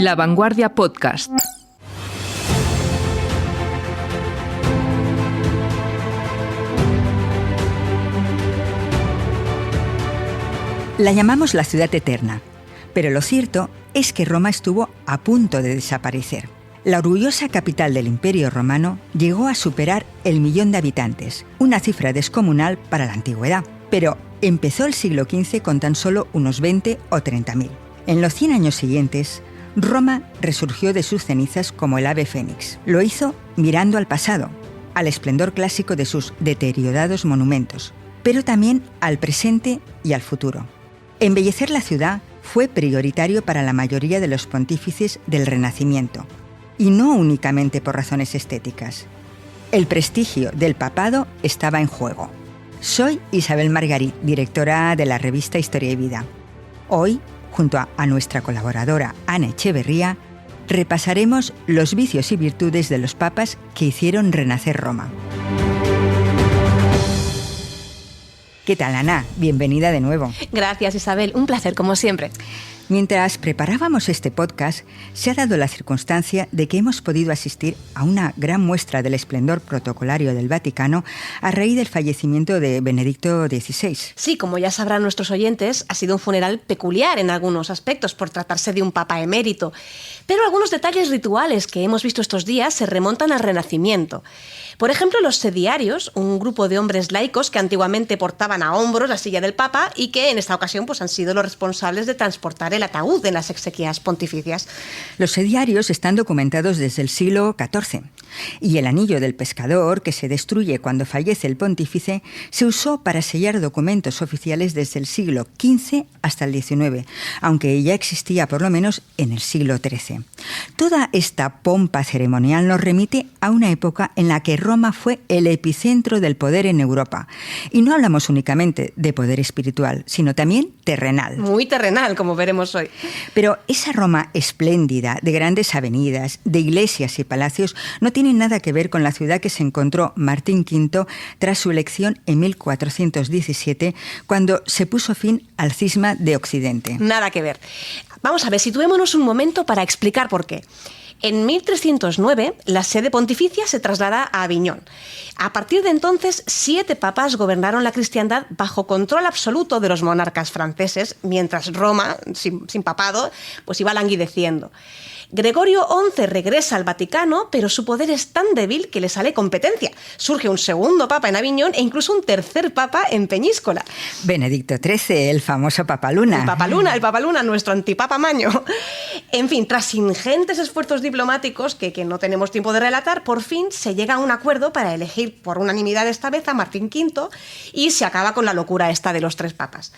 La Vanguardia Podcast. La llamamos la ciudad eterna, pero lo cierto es que Roma estuvo a punto de desaparecer. La orgullosa capital del Imperio Romano llegó a superar el 1.000.000 de habitantes, una cifra descomunal para la antigüedad, pero empezó el siglo XV con tan solo unos 20 o 30.000. En los 100 años siguientes, Roma resurgió de sus cenizas como el ave fénix. Lo hizo mirando al pasado, al esplendor clásico de sus deteriorados monumentos, pero también al presente y al futuro. Embellecer la ciudad fue prioritario para la mayoría de los pontífices del Renacimiento, y no únicamente por razones estéticas. El prestigio del papado estaba en juego. Soy Isabel Margarit, directora de la revista Historia y Vida. Hoy, junto a nuestra colaboradora Ana Echeverría, repasaremos los vicios y virtudes de los papas que hicieron renacer Roma. ¿Qué tal, Ana? Bienvenida de nuevo. Gracias, Isabel. Un placer, como siempre. Mientras preparábamos este podcast, se ha dado la circunstancia de que hemos podido asistir a una gran muestra del esplendor protocolario del Vaticano a raíz del fallecimiento de Benedicto XVI. Sí, como ya sabrán nuestros oyentes, ha sido un funeral peculiar en algunos aspectos por tratarse de un papa emérito. Pero algunos detalles rituales que hemos visto estos días se remontan al Renacimiento. Por ejemplo, los sediarios, un grupo de hombres laicos que antiguamente portaban a hombros la silla del Papa y que en esta ocasión han sido los responsables de transportar el ataúd en las exequias pontificias. Los sediarios están documentados desde el siglo XIV y el anillo del pescador, que se destruye cuando fallece el pontífice, se usó para sellar documentos oficiales desde el siglo XV hasta el XIX, aunque ya existía por lo menos en el siglo XIII. Toda esta pompa ceremonial nos remite a una época en la que Roma fue el epicentro del poder en Europa. Y no hablamos únicamente de poder espiritual, sino también terrenal. Muy terrenal, como veremos hoy. Pero esa Roma espléndida, de grandes avenidas, de iglesias y palacios, no tiene nada que ver con la ciudad que se encontró Martín V tras su elección en 1417, cuando se puso fin al cisma de Occidente. Nada que ver. Vamos a ver, situémonos un momento para explicar por qué. En 1309, la sede pontificia se traslada a Aviñón. A partir de entonces, 7 papas gobernaron la cristiandad bajo control absoluto de los monarcas franceses, mientras Roma, sin papado, iba languideciendo. Gregorio XI regresa al Vaticano, pero su poder es tan débil que le sale competencia. Surge un segundo papa en Aviñón e incluso un tercer papa en Peñíscola. Benedicto XIII, el famoso Papaluna. El Papaluna, nuestro antipapa maño. En fin, tras ingentes esfuerzos diplomáticos que no tenemos tiempo de relatar, por fin se llega a un acuerdo para elegir por unanimidad esta vez a Martín V y se acaba con la locura esta de los 3 papas.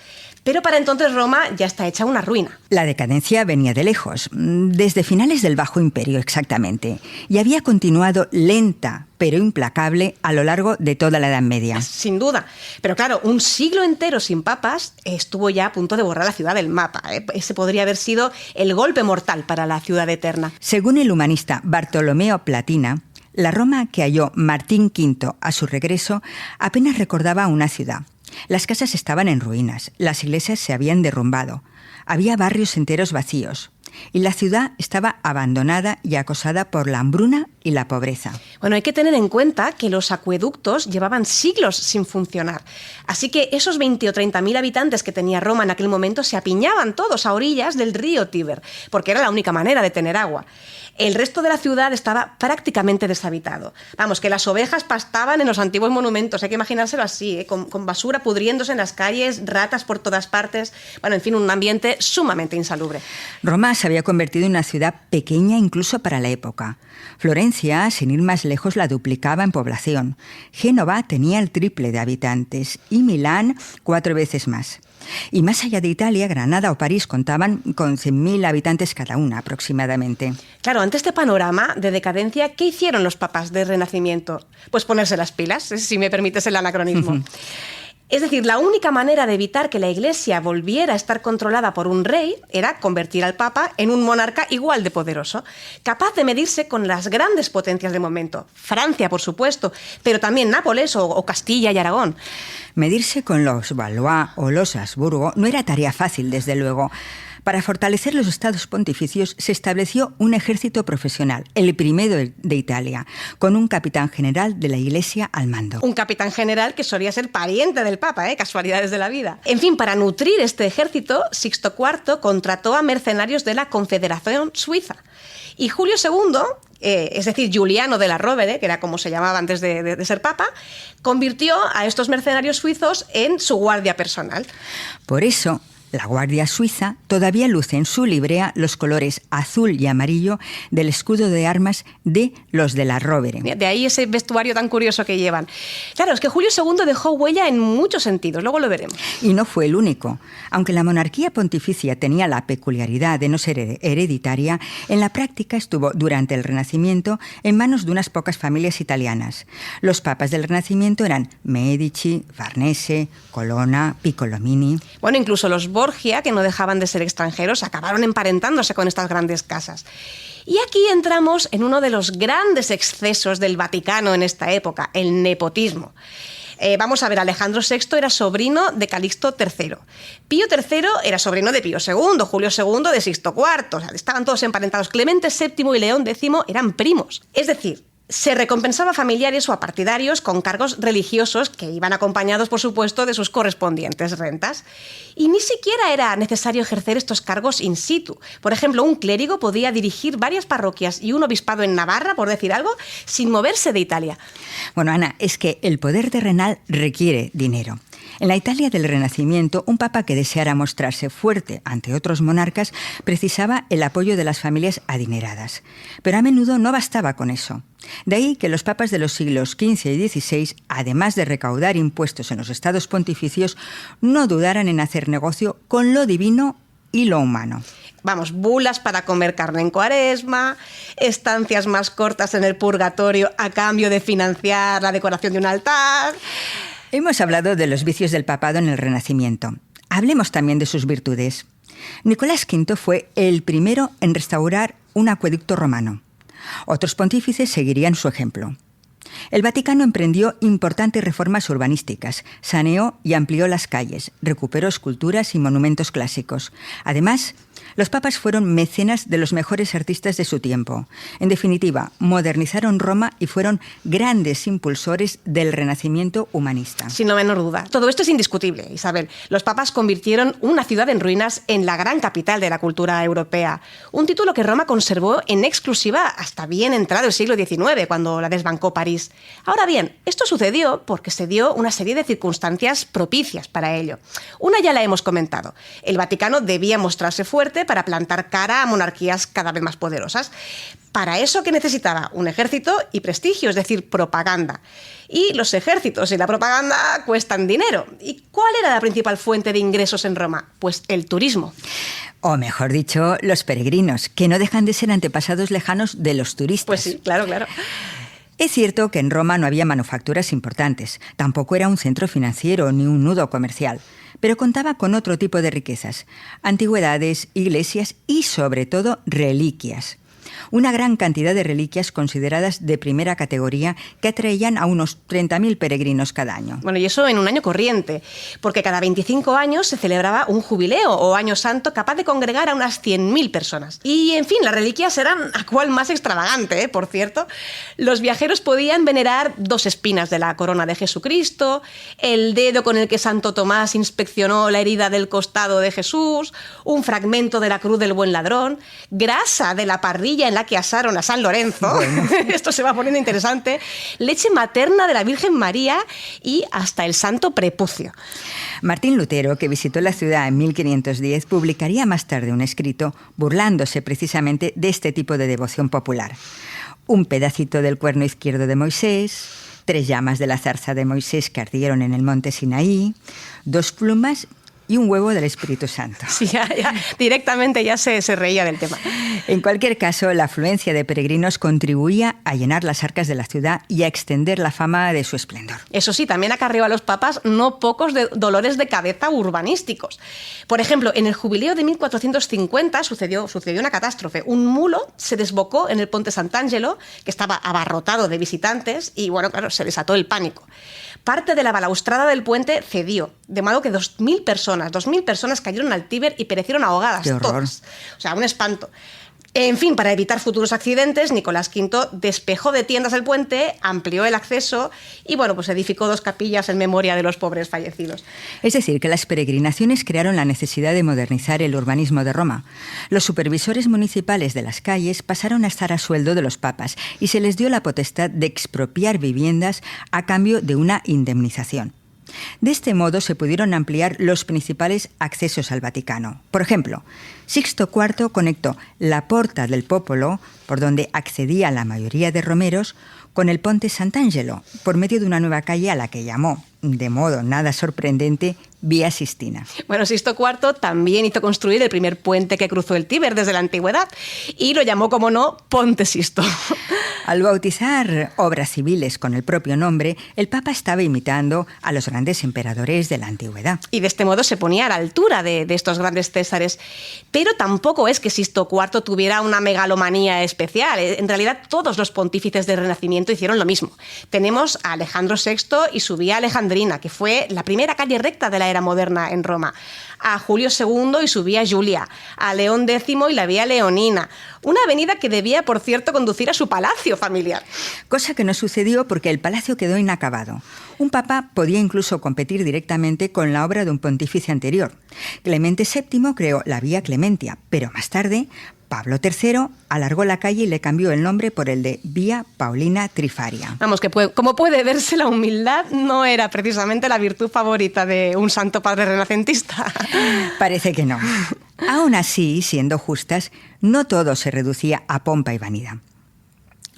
Pero para entonces Roma ya está hecha una ruina. La decadencia venía de lejos, desde finales del Bajo Imperio exactamente, y había continuado lenta pero implacable a lo largo de toda la Edad Media. Sin duda. Pero claro, un siglo entero sin papas estuvo ya a punto de borrar la ciudad del mapa. Ese podría haber sido el golpe mortal para la ciudad eterna. Según el humanista Bartolomeo Platina, la Roma que halló Martín V a su regreso apenas recordaba una ciudad. Las casas estaban en ruinas, las iglesias se habían derrumbado, había barrios enteros vacíos y la ciudad estaba abandonada y acosada por la hambruna y la pobreza. Bueno, hay que tener en cuenta que los acueductos llevaban siglos sin funcionar. Así que esos 20 o 30.000 habitantes que tenía Roma en aquel momento se apiñaban todos a orillas del río Tíber, porque era la única manera de tener agua. El resto de la ciudad estaba prácticamente deshabitado. Vamos, que las ovejas pastaban en los antiguos monumentos, hay que imaginárselo así, con basura pudriéndose en las calles, ratas por todas partes. Bueno, en fin, un ambiente sumamente insalubre. Roma se había convertido en una ciudad pequeña incluso para la época. Florencia, sin ir más lejos, la duplicaba en población. Génova tenía el triple de habitantes y Milán 4 veces más. Y más allá de Italia, Granada o París contaban con 100.000 habitantes cada una aproximadamente. Claro, ante este panorama de decadencia, ¿qué hicieron los papas del Renacimiento? Pues ponerse las pilas, si me permites el anacronismo. Es decir, la única manera de evitar que la Iglesia volviera a estar controlada por un rey era convertir al Papa en un monarca igual de poderoso, capaz de medirse con las grandes potencias del momento. Francia, por supuesto, pero también Nápoles o Castilla y Aragón. Medirse con los Valois o los Habsburgo no era tarea fácil, desde luego. Para fortalecer los estados pontificios se estableció un ejército profesional, el primero de Italia, con un capitán general de la Iglesia al mando. Un capitán general que solía ser pariente del Papa, casualidades de la vida. En fin, para nutrir este ejército, Sixto IV contrató a mercenarios de la Confederación Suiza. Y Julio II, es decir, Giuliano della Rovere, que era como se llamaba antes de ser papa, convirtió a estos mercenarios suizos en su guardia personal. Por eso, la Guardia Suiza todavía luce en su librea los colores azul y amarillo del escudo de armas de los de la Rovere. De ahí ese vestuario tan curioso que llevan. Claro, es que Julio II dejó huella en muchos sentidos, luego lo veremos. Y no fue el único. Aunque la monarquía pontificia tenía la peculiaridad de no ser hereditaria, en la práctica estuvo durante el Renacimiento en manos de unas pocas familias italianas. Los papas del Renacimiento eran Medici, Farnese, Colonna, Piccolomini. Bueno, incluso los Borgia, que no dejaban de ser extranjeros, acabaron emparentándose con estas grandes casas. Y aquí entramos en uno de los grandes excesos del Vaticano en esta época, el nepotismo. Vamos a ver, Alejandro VI era sobrino de Calixto III. Pío III era sobrino de Pío II, Julio II de Sixto IV. O sea, estaban todos emparentados. Clemente VII y León X eran primos. Es decir, se recompensaba a familiares o a partidarios con cargos religiosos que iban acompañados, por supuesto, de sus correspondientes rentas. Y ni siquiera era necesario ejercer estos cargos in situ. Por ejemplo, un clérigo podía dirigir varias parroquias y un obispado en Navarra, por decir algo, sin moverse de Italia. Bueno, Ana, es que el poder terrenal requiere dinero. En la Italia del Renacimiento, un papa que deseara mostrarse fuerte ante otros monarcas precisaba el apoyo de las familias adineradas. Pero a menudo no bastaba con eso. De ahí que los papas de los siglos XV y XVI, además de recaudar impuestos en los estados pontificios, no dudaran en hacer negocio con lo divino y lo humano. Vamos, bulas para comer carne en Cuaresma, estancias más cortas en el purgatorio a cambio de financiar la decoración de un altar. Hemos hablado de los vicios del papado en el Renacimiento. Hablemos también de sus virtudes. Nicolás V fue el primero en restaurar un acueducto romano. Otros pontífices seguirían su ejemplo. El Vaticano emprendió importantes reformas urbanísticas, saneó y amplió las calles, recuperó esculturas y monumentos clásicos. Además, los papas fueron mecenas de los mejores artistas de su tiempo. En definitiva, modernizaron Roma y fueron grandes impulsores del renacimiento humanista. Sin la menor duda. Todo esto es indiscutible, Isabel. Los papas convirtieron una ciudad en ruinas en la gran capital de la cultura europea. Un título que Roma conservó en exclusiva hasta bien entrado el siglo XIX, cuando la desbancó París. Ahora bien, esto sucedió porque se dio una serie de circunstancias propicias para ello. Una ya la hemos comentado. El Vaticano debía mostrarse fuerte para plantar cara a monarquías cada vez más poderosas. Para eso, ¿qué necesitaba? Un ejército y prestigio, es decir, propaganda. Y los ejércitos y la propaganda cuestan dinero. ¿Y cuál era la principal fuente de ingresos en Roma? Pues el turismo. O mejor dicho, los peregrinos, que no dejan de ser antepasados lejanos de los turistas. Pues sí, claro, claro. Es cierto que en Roma no había manufacturas importantes, tampoco era un centro financiero ni un nudo comercial, pero contaba con otro tipo de riquezas, antigüedades, iglesias y, sobre todo, reliquias. Una gran cantidad de reliquias consideradas de primera categoría que atraían a unos 30.000 peregrinos cada año. Bueno, y eso en un año corriente, porque cada 25 años se celebraba un jubileo o año santo capaz de congregar a unas 100.000 personas. Y, en fin, las reliquias eran a cual más extravagante, por cierto. Los viajeros podían venerar 2 espinas de la corona de Jesucristo, el dedo con el que Santo Tomás inspeccionó la herida del costado de Jesús, un fragmento de la cruz del buen ladrón, grasa de la parrilla en la que asaron a San Lorenzo, bueno. Esto se va poniendo interesante, leche materna de la Virgen María y hasta el santo prepucio. Martín Lutero, que visitó la ciudad en 1510, publicaría más tarde un escrito burlándose precisamente de este tipo de devoción popular. Un pedacito del cuerno izquierdo de Moisés, 3 llamas de la zarza de Moisés que ardieron en el monte Sinaí, 2 plumas y un huevo del Espíritu Santo. Sí, ya, directamente ya se reía del tema. En cualquier caso, la afluencia de peregrinos contribuía a llenar las arcas de la ciudad y a extender la fama de su esplendor. Eso sí, también acarreó a los papas no pocos dolores de cabeza urbanísticos. Por ejemplo, en el jubileo de 1450 sucedió una catástrofe. Un mulo se desbocó en el Ponte Sant'Angelo, que estaba abarrotado de visitantes, y bueno, claro, se desató el pánico. parte de la balaustrada del puente cedió, de modo que 2.000 personas cayeron al Tíber y perecieron ahogadas. ¡Qué horror! Todas. O sea, un espanto. En fin, para evitar futuros accidentes, Nicolás V despejó de tiendas el puente, amplió el acceso y, bueno, pues edificó 2 capillas en memoria de los pobres fallecidos. Es decir, que las peregrinaciones crearon la necesidad de modernizar el urbanismo de Roma. Los supervisores municipales de las calles pasaron a estar a sueldo de los papas y se les dio la potestad de expropiar viviendas a cambio de una indemnización. De este modo se pudieron ampliar los principales accesos al Vaticano. Por ejemplo, Sixto IV conectó la Porta del Popolo, por donde accedía la mayoría de romeros, con el Ponte Sant'Angelo, por medio de una nueva calle a la que llamó, de modo nada sorprendente, Vía Sistina. Bueno, Sixto IV también hizo construir el primer puente que cruzó el Tíber desde la antigüedad y lo llamó, como no, Ponte Sisto. Al bautizar obras civiles con el propio nombre, el Papa estaba imitando a los grandes emperadores de la antigüedad. Y de este modo se ponía a la altura de estos grandes césares. Pero tampoco es que Sixto IV tuviera una megalomanía especial. En realidad, todos los pontífices del Renacimiento hicieron lo mismo. Tenemos a Alejandro VI y su Vía Alejandrina, que fue la primera calle recta de la era moderna en Roma, a Julio II y su Vía Julia, a León X y la Vía Leonina, una avenida que debía, por cierto, conducir a su palacio familiar. Cosa que no sucedió porque el palacio quedó inacabado. Un papa podía incluso competir directamente con la obra de un pontífice anterior. Clemente VII creó la Vía Clementia, pero más tarde Pablo III alargó la calle y le cambió el nombre por el de Vía Paulina Trifaria. Vamos, que como puede verse, la humildad no era precisamente la virtud favorita de un santo padre renacentista. Parece que no. Aún así, siendo justas, no todo se reducía a pompa y vanidad.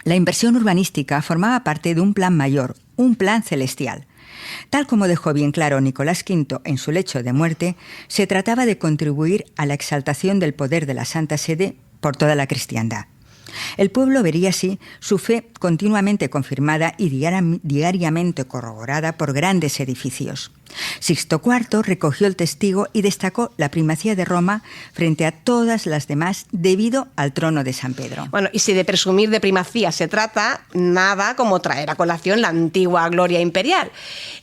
La inversión urbanística formaba parte de un plan mayor, un plan celestial. Tal como dejó bien claro Nicolás V en su lecho de muerte, se trataba de contribuir a la exaltación del poder de la Santa Sede por toda la cristiandad. El pueblo vería así su fe continuamente confirmada y diariamente corroborada por grandes edificios. Sixto IV recogió el testigo y destacó la primacía de Roma frente a todas las demás debido al trono de San Pedro. Bueno, y si de presumir de primacía se trata, nada como traer a colación la antigua gloria imperial.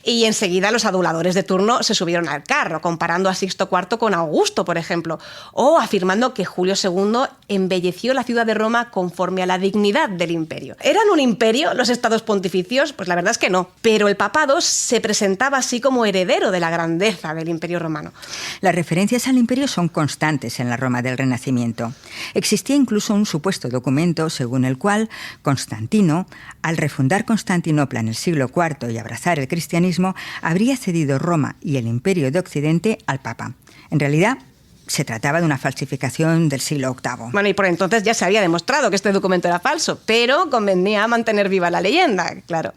Y enseguida los aduladores de turno se subieron al carro, comparando a Sixto IV con Augusto, por ejemplo, o afirmando que Julio II embelleció la ciudad de Roma conforme a la dignidad del imperio. ¿Eran un imperio los estados pontificios? Pues la verdad es que no, pero el papado se presentaba así como heredero de la grandeza del Imperio Romano. Las referencias al imperio son constantes en la Roma del Renacimiento. Existía incluso un supuesto documento según el cual Constantino, al refundar Constantinopla en el siglo IV y abrazar el cristianismo, habría cedido Roma y el imperio de Occidente al Papa. En realidad, se trataba de una falsificación del siglo VIII. Bueno, y por entonces ya se había demostrado que este documento era falso, pero convenía mantener viva la leyenda, claro.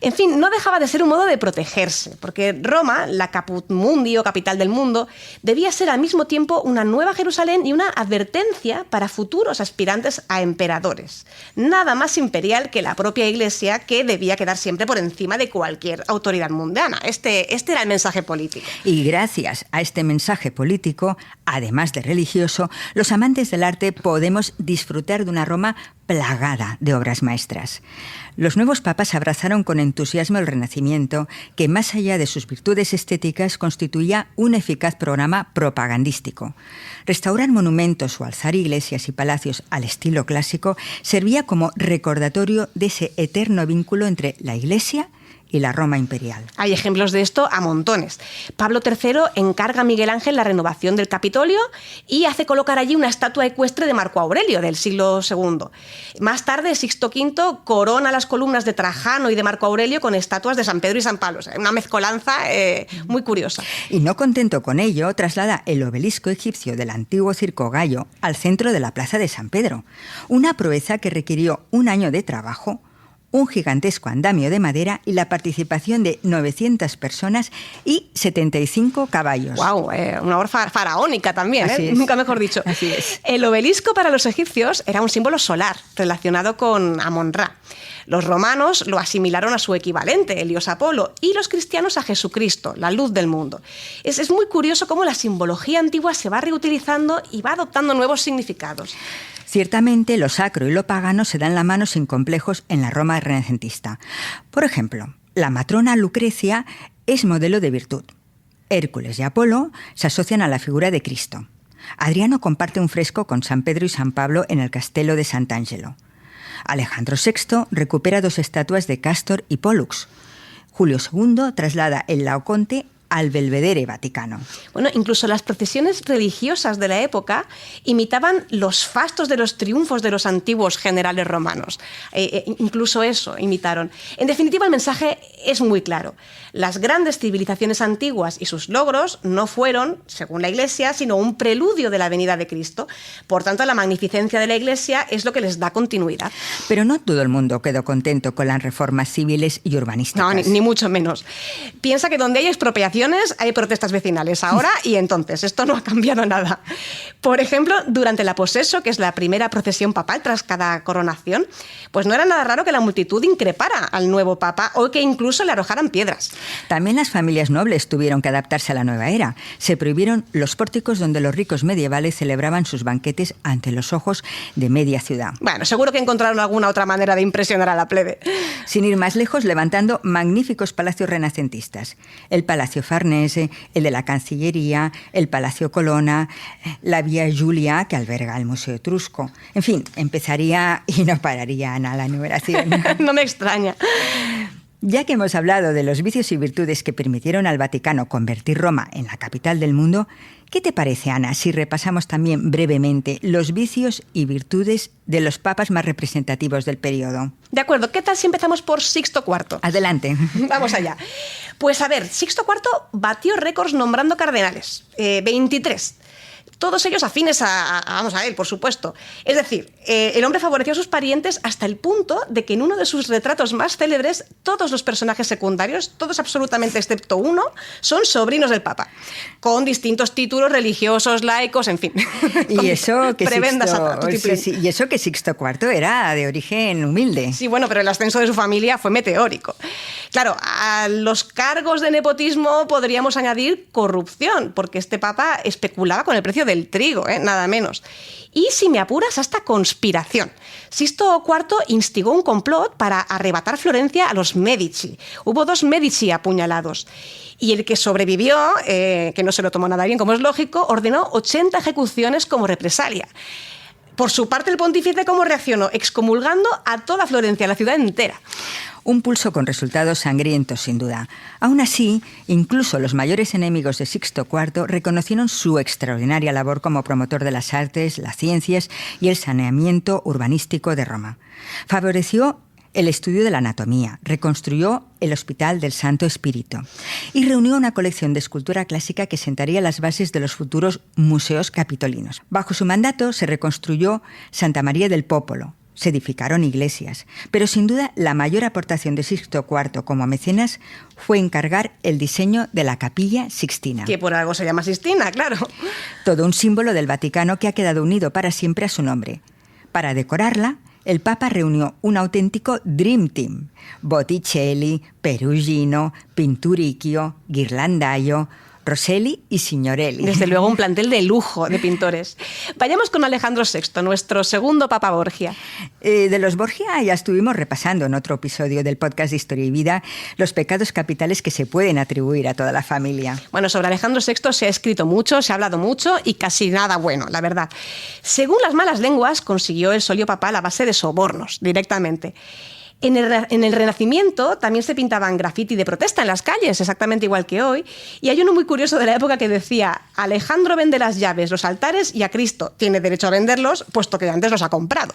En fin, no dejaba de ser un modo de protegerse, porque Roma, la caput mundi o capital del mundo, debía ser al mismo tiempo una nueva Jerusalén y una advertencia para futuros aspirantes a emperadores. Nada más imperial que la propia Iglesia, que debía quedar siempre por encima de cualquier autoridad mundana. Este era el mensaje político. Y gracias a este mensaje político, además de religioso, los amantes del arte podemos disfrutar de una Roma plagada de obras maestras. Los nuevos papas abrazaron con entusiasmo el Renacimiento, que más allá de sus virtudes estéticas constituía un eficaz programa propagandístico. Restaurar monumentos o alzar iglesias y palacios al estilo clásico servía como recordatorio de ese eterno vínculo entre la Iglesia y la Roma imperial. Hay ejemplos de esto a montones. Pablo III encarga a Miguel Ángel la renovación del Capitolio y hace colocar allí una estatua ecuestre de Marco Aurelio del siglo II. Más tarde, Sixto V corona las columnas de Trajano y de Marco Aurelio con estatuas de San Pedro y San Pablo. Una mezcolanza muy curiosa. Y no contento con ello, traslada el obelisco egipcio del antiguo Circo Gallo al centro de la plaza de San Pedro. Una proeza que requirió un año de trabajo, un gigantesco andamio de madera y la participación de 900 personas y 75 caballos. ¡Wow! Una obra faraónica también, Así es. Nunca mejor dicho. Así es. El obelisco para los egipcios era un símbolo solar relacionado con Amon-Ra. Los romanos lo asimilaron a su equivalente, el dios Apolo, y los cristianos a Jesucristo, la luz del mundo. Es muy curioso cómo la simbología antigua se va reutilizando y va adoptando nuevos significados. Ciertamente, lo sacro y lo pagano se dan la mano sin complejos en la Roma renacentista. Por ejemplo, La matrona Lucrecia es modelo de virtud. Hércules y Apolo se asocian a la figura de Cristo. Adriano comparte un fresco con San Pedro y San Pablo en el Castelo de Sant'Angelo. Alejandro VI recupera 2 estatuas de Cástor y Pólux. Julio II traslada el Laoconte al Belvedere Vaticano. Bueno, incluso las procesiones religiosas de la época imitaban los fastos de los triunfos de los antiguos generales romanos. Incluso eso imitaron. En definitiva, el mensaje es muy claro. Las grandes civilizaciones antiguas y sus logros no fueron, según la Iglesia, sino un preludio de la venida de Cristo. Por tanto, la magnificencia de la Iglesia es lo que les da continuidad. Pero no todo el mundo quedó contento con las reformas civiles y urbanísticas. No, ni mucho menos. Piensa que donde hay expropiaciones hay protestas vecinales ahora y entonces. Esto no ha cambiado nada. Por ejemplo, durante la Poseso, que es la primera procesión papal tras cada coronación, pues no era nada raro que la multitud increpara al nuevo papa o que incluso le arrojaran piedras. También las familias nobles tuvieron que adaptarse a la nueva era. Se prohibieron los pórticos donde los ricos medievales celebraban sus banquetes ante los ojos de media ciudad. Bueno, seguro que encontraron alguna otra manera de impresionar a la plebe. Sin ir más lejos, levantando magníficos palacios renacentistas. El Palacio Farnese, el de la Cancillería, el Palacio Colonna, la Via Giulia, que alberga el Museo Etrusco. En fin, empezaría y no pararía, Ana, la enumeración. No me extraña. Ya que hemos hablado de los vicios y virtudes que permitieron al Vaticano convertir Roma en la capital del mundo, ¿qué te parece, Ana, si repasamos también brevemente los vicios y virtudes de los papas más representativos del periodo? De acuerdo, ¿qué tal si empezamos por Sixto IV? Adelante. Vamos allá. Pues a ver, Sixto IV batió récords nombrando cardenales, 23. Todos ellos afines a él, por supuesto. Es decir, el hombre favoreció a sus parientes hasta el punto de que en uno de sus retratos más célebres, todos los personajes secundarios, todos absolutamente excepto uno, son sobrinos del Papa, con distintos títulos religiosos, laicos, en fin. Y eso que y eso que Sixto IV era de origen humilde. Sí, bueno, pero el ascenso de su familia fue meteórico. Claro, a los cargos de nepotismo podríamos añadir corrupción, porque este Papa especulaba con el precio del trigo, nada menos. Y, si me apuras, hasta conspiración. Sixto IV instigó un complot para arrebatar Florencia a los Medici. Hubo 2 Medici apuñalados. Y el que sobrevivió, que no se lo tomó nada bien, como es lógico, ordenó 80 ejecuciones como represalia. Por su parte, el pontífice, ¿cómo reaccionó? Excomulgando a toda Florencia, la ciudad entera. Un pulso con resultados sangrientos, sin duda. Aún así, incluso los mayores enemigos de Sixto IV reconocieron su extraordinaria labor como promotor de las artes, las ciencias y el saneamiento urbanístico de Roma. Favoreció el estudio de la anatomía, reconstruyó el Hospital del Santo Espíritu y reunió una colección de escultura clásica que sentaría las bases de los futuros museos capitolinos. Bajo su mandato se reconstruyó Santa María del Popolo, se edificaron iglesias, pero sin duda la mayor aportación de Sixto IV como mecenas fue encargar el diseño de la Capilla Sixtina. Que por algo se llama Sixtina, claro. Todo un símbolo del Vaticano que ha quedado unido para siempre a su nombre. Para decorarla, el Papa reunió un auténtico Dream Team: Botticelli, Perugino, Pinturicchio, Ghirlandaio, Rosselli y Signorelli. Desde luego, un plantel de lujo de pintores. Vayamos con Alejandro VI, nuestro segundo Papa Borgia. De los Borgia ya estuvimos repasando en otro episodio del podcast de Historia y Vida los pecados capitales que se pueden atribuir a toda la familia. Bueno, sobre Alejandro VI se ha escrito mucho, se ha hablado mucho y casi nada bueno, la verdad. Según las malas lenguas, consiguió el solio papal a base de sobornos, directamente. En el Renacimiento también se pintaban graffiti de protesta en las calles, exactamente igual que hoy, y hay uno muy curioso de la época que decía: Alejandro vende las llaves, los altares, y a Cristo tiene derecho a venderlos, puesto que antes los ha comprado.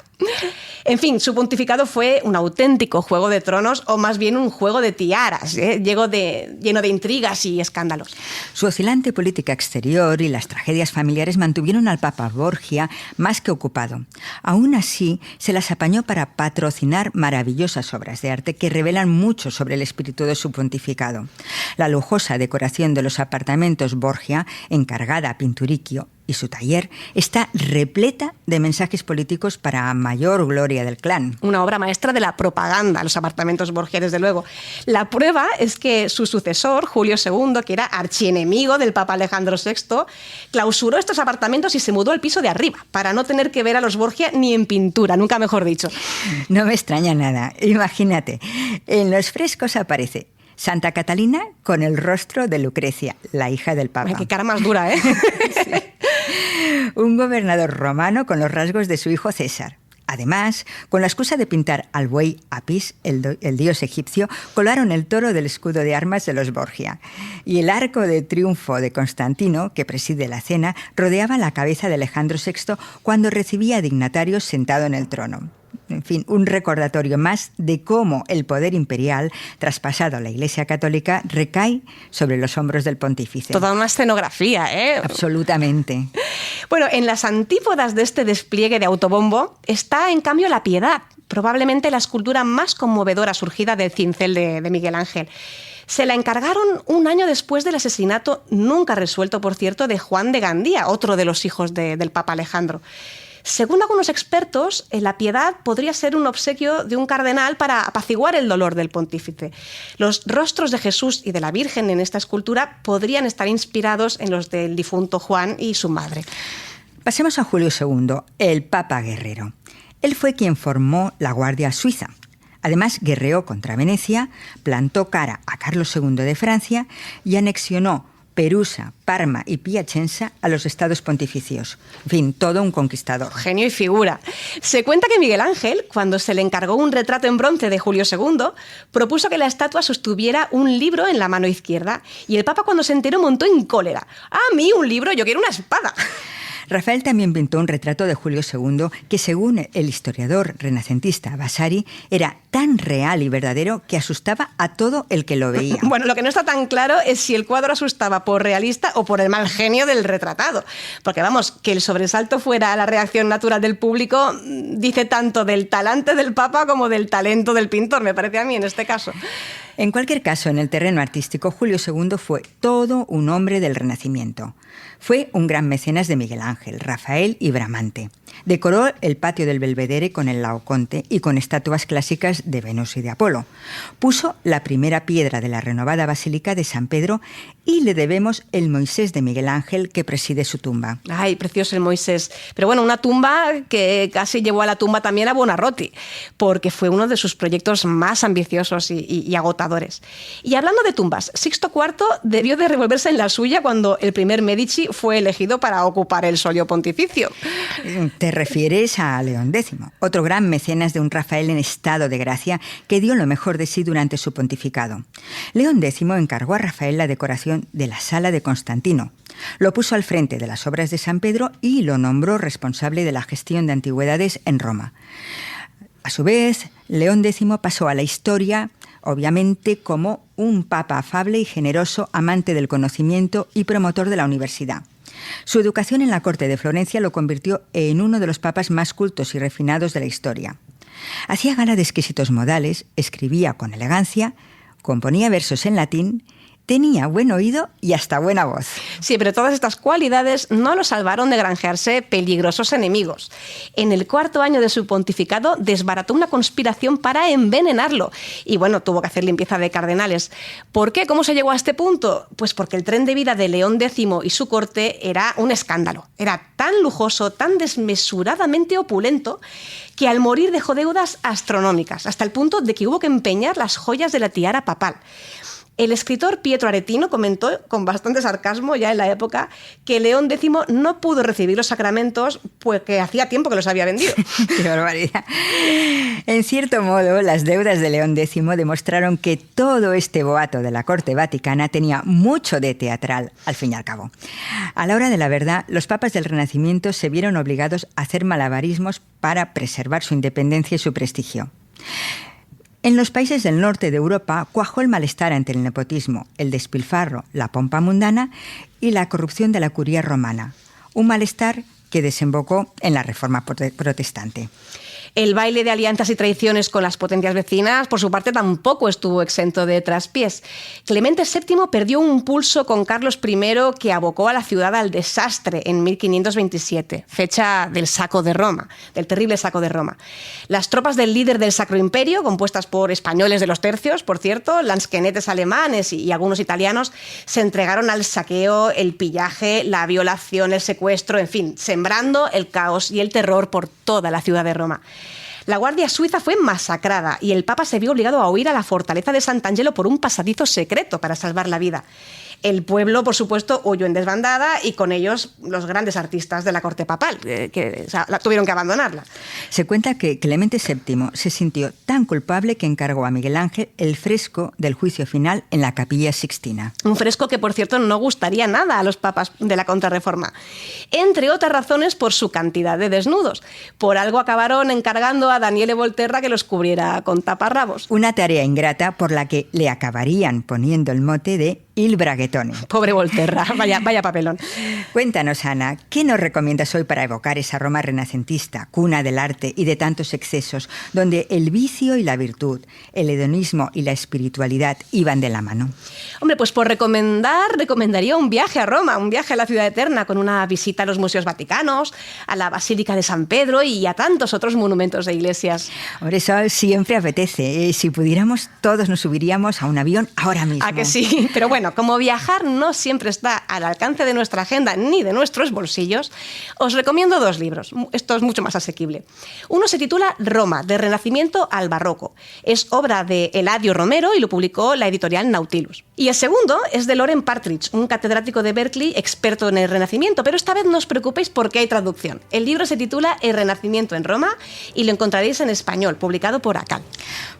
En fin, su pontificado fue un auténtico juego de tronos, o más bien un juego de tiaras, lleno de intrigas y escándalos. Su oscilante política exterior y las tragedias familiares mantuvieron al Papa Borgia más que ocupado. Aún así, se las apañó para patrocinar maravillosas obras de arte que revelan mucho sobre el espíritu de su pontificado. La lujosa decoración de los apartamentos Borgia, encargada a Pinturicchio, y su taller está repleta de mensajes políticos para mayor gloria del clan. Una obra maestra de la propaganda, los apartamentos Borgia, desde luego. La prueba es que su sucesor, Julio II, que era archienemigo del Papa Alejandro VI, clausuró estos apartamentos y se mudó al piso de arriba, para no tener que ver a los Borgia ni en pintura, nunca mejor dicho. No me extraña nada. Imagínate, en los frescos aparece Santa Catalina con el rostro de Lucrecia, la hija del Papa. Ay, qué cara más dura, ¿eh? Sí. Un gobernador romano con los rasgos de su hijo César. Además, con la excusa de pintar al buey Apis, el dios egipcio, colaron el toro del escudo de armas de los Borgia. Y el arco de triunfo de Constantino, que preside la cena, rodeaba la cabeza de Alejandro VI cuando recibía dignatarios sentado en el trono. En fin, un recordatorio más de cómo el poder imperial, traspasado a la Iglesia Católica, recae sobre los hombros del pontífice. Toda una escenografía, ¿eh? Absolutamente. Bueno, en las antípodas de este despliegue de autobombo está, en cambio, la piedad, probablemente la escultura más conmovedora surgida del cincel de Miguel Ángel. Se la encargaron un año después del asesinato, nunca resuelto, por cierto, de Juan de Gandía, otro de los hijos del Papa Alejandro. Según algunos expertos, la piedad podría ser un obsequio de un cardenal para apaciguar el dolor del pontífice. Los rostros de Jesús y de la Virgen en esta escultura podrían estar inspirados en los del difunto Juan y su madre. Pasemos a Julio II, el Papa guerrero. Él fue quien formó la Guardia Suiza. Además, guerreó contra Venecia, plantó cara a Carlos II de Francia y anexionó Perusa, Parma y Piacenza a los estados pontificios. En fin, todo un conquistador. Genio y figura. Se cuenta que Miguel Ángel, cuando se le encargó un retrato en bronce de Julio II, propuso que la estatua sostuviera un libro en la mano izquierda y el Papa, cuando se enteró, montó en cólera. ¡A mí un libro! ¡Yo quiero una espada! Rafael también pintó un retrato de Julio II que, según el historiador renacentista Vasari, era tan real y verdadero que asustaba a todo el que lo veía. Bueno, lo que no está tan claro es si el cuadro asustaba por realista o por el mal genio del retratado. Porque vamos, que el sobresalto fuera la reacción natural del público dice tanto del talante del Papa como del talento del pintor, me parece a mí en este caso. En cualquier caso, en el terreno artístico, Julio II fue todo un hombre del Renacimiento. Fue un gran mecenas de Miguel Ángel, Rafael y Bramante. Decoró el patio del Belvedere con el Laoconte y con estatuas clásicas de Venus y de Apolo. Puso la primera piedra de la renovada Basílica de San Pedro y le debemos el Moisés de Miguel Ángel que preside su tumba. Ay, precioso el Moisés. Pero bueno, una tumba que casi llevó a la tumba también a Buonarroti, porque fue uno de sus proyectos más ambiciosos y agotadores. Y hablando de tumbas, Sixto IV debió de revolverse en la suya cuando el primer Medici fue elegido para ocupar el solio pontificio. Te refieres a León X, otro gran mecenas de un Rafael en estado de gracia que dio lo mejor de sí durante su pontificado. León X encargó a Rafael la decoración de la Sala de Constantino. Lo puso al frente de las obras de San Pedro y lo nombró responsable de la gestión de antigüedades en Roma. A su vez, León X pasó a la historia, obviamente, como un papa afable y generoso, amante del conocimiento y promotor de la universidad. Su educación en la corte de Florencia lo convirtió en uno de los papas más cultos y refinados de la historia. Hacía gala de exquisitos modales, escribía con elegancia, componía versos en latín, tenía buen oído y hasta buena voz. Sí, pero todas estas cualidades no lo salvaron de granjearse peligrosos enemigos. En el 4º año de su pontificado desbarató una conspiración para envenenarlo. Y bueno, tuvo que hacer limpieza de cardenales. ¿Por qué? ¿Cómo se llegó a este punto? Pues porque el tren de vida de León X y su corte era un escándalo. Era tan lujoso, tan desmesuradamente opulento, que al morir dejó deudas astronómicas, hasta el punto de que hubo que empeñar las joyas de la tiara papal. El escritor Pietro Aretino comentó con bastante sarcasmo ya en la época que León X no pudo recibir los sacramentos pues que hacía tiempo que los había vendido. ¡Qué barbaridad! En cierto modo, las deudas de León X demostraron que todo este boato de la corte vaticana tenía mucho de teatral, al fin y al cabo. A la hora de la verdad, los papas del Renacimiento se vieron obligados a hacer malabarismos para preservar su independencia y su prestigio. En los países del norte de Europa cuajó el malestar ante el nepotismo, el despilfarro, la pompa mundana y la corrupción de la curia romana. Un malestar que desembocó en la Reforma protestante. El baile de alianzas y traiciones con las potencias vecinas, por su parte, tampoco estuvo exento de traspiés. Clemente VII perdió un pulso con Carlos I que abocó a la ciudad al desastre en 1527, fecha del saco de Roma, del terrible saco de Roma. Las tropas del líder del Sacro Imperio, compuestas por españoles de los tercios, por cierto, lansquenetes alemanes y algunos italianos, se entregaron al saqueo, el pillaje, la violación, el secuestro, en fin, sembrando el caos y el terror por toda la ciudad de Roma. La Guardia Suiza fue masacrada y el Papa se vio obligado a huir a la fortaleza de Sant'Angelo por un pasadizo secreto para salvar la vida. El pueblo, por supuesto, huyó en desbandada y con ellos los grandes artistas de la corte papal, que tuvieron que abandonarla. Se cuenta que Clemente VII se sintió tan culpable que encargó a Miguel Ángel el fresco del juicio final en la Capilla Sixtina. Un fresco que, por cierto, no gustaría nada a los papas de la Contrarreforma. Entre otras razones, por su cantidad de desnudos. Por algo acabaron encargando a Daniele Volterra que los cubriera con taparrabos. Una tarea ingrata por la que le acabarían poniendo el mote de Il Braghetone. Pobre Volterra, vaya papelón. Cuéntanos, Ana, ¿qué nos recomiendas hoy para evocar esa Roma renacentista, cuna del arte y de tantos excesos, donde el vicio y la virtud, el hedonismo y la espiritualidad iban de la mano? Hombre, pues por recomendaría un viaje a Roma, un viaje a la Ciudad Eterna con una visita a los museos vaticanos, a la Basílica de San Pedro y a tantos otros monumentos e iglesias. Por eso siempre apetece. Si pudiéramos, todos nos subiríamos a un avión ahora mismo. ¿A que sí? Pero bueno, como viajar no siempre está al alcance de nuestra agenda ni de nuestros bolsillos, os recomiendo 2 libros. Esto es mucho más asequible. Uno se titula Roma, de Renacimiento al Barroco. Es obra de Eladio Romero y lo publicó la editorial Nautilus. Y el segundo es de Loren Partridge, un catedrático de Berkeley experto en el Renacimiento, pero esta vez no os preocupéis porque hay traducción. El libro se titula El Renacimiento en Roma y lo encontraréis en español, publicado por ACAL.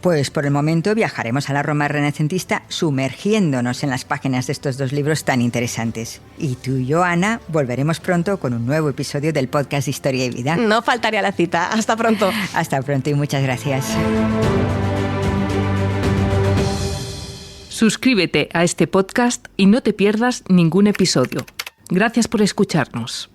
Pues por el momento viajaremos a la Roma renacentista sumergiéndonos en las páginas de estos 2 libros tan interesantes. Y tú y yo, Ana, volveremos pronto con un nuevo episodio del podcast de Historia y Vida. No faltaría la cita. Hasta pronto. Hasta pronto y muchas gracias. Suscríbete a este podcast y no te pierdas ningún episodio. Gracias por escucharnos.